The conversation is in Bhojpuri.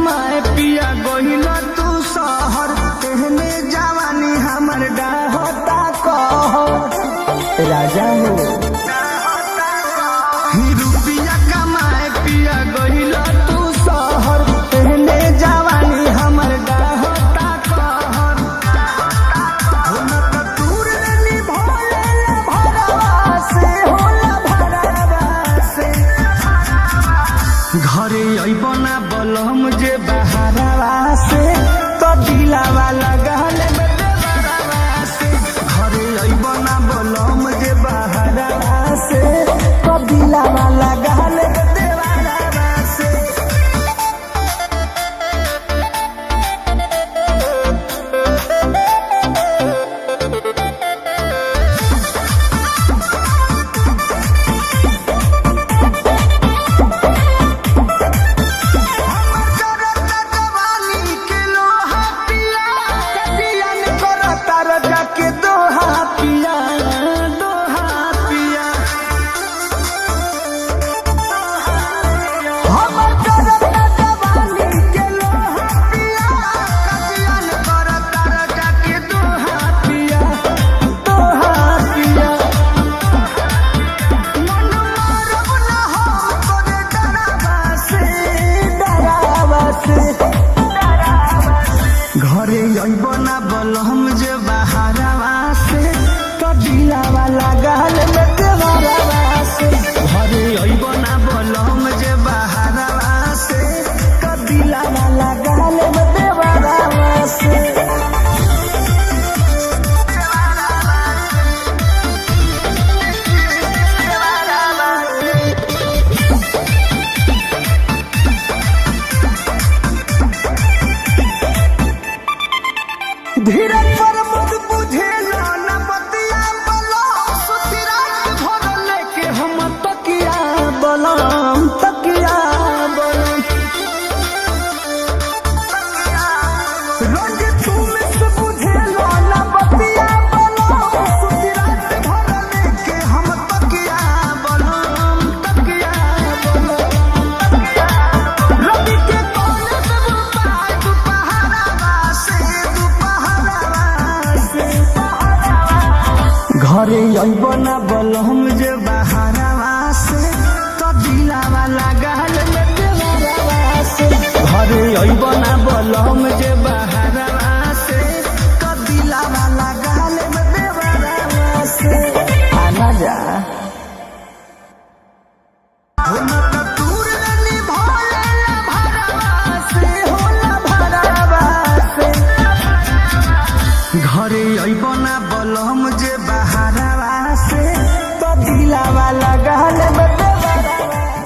कमाए पिया गहिल तू शहर, एहने जवानी हमर डाहता कह राजा हो। रुपया कमाए पिया गहिल तू शहर, एहने जवानी हमर डाहता कहर। दूर निभोले भरवा से होला भरवा से, घरे अइबना बलम जे बहारवा से, तो दिलावा लगल बेदरवा से। घरे अइबना बलम जे बहारवा से, तो दिलावा लगल बेदरवा से। के दोहा पिया दोहा पिया, हमर करता जवानी के लोहा पिया, कजियन करता रजा के दोहा पिया दोहा पिया। मन मारब न हम तोरे डरावा से डरावा से। घरे अइब ना बलहम जे बहारवा से, तो दिलावा लागल बेदरवा से। घरे अइब ना बलहम जे बहारवा से, तो दिलावा लागल बेदरवा से। धीरज पर मुझ बुझे न बतिया बलम, सुती रात भर लेके हम तकिया बलम तकिया बलम। रोज तुम से बुझे न बतिया बलम, सुती रात भर लेके हम तकिया बलम तकिया बलम। रवि के कोने से बुपाय दुपहरवा से घरे अइब ना बलहम जे बहारवा से, तो दिलावा लागल बेदरवा से। घरे अइब ना बलहम जे बहारवा से, तो दिलावा लागल बेदरवा से। आना जा दूर निभोले भरवा से होला भरवा से। घरे अइब ना बलहम जे बहारवा से, तो दिलावा लागल बेदरवा से।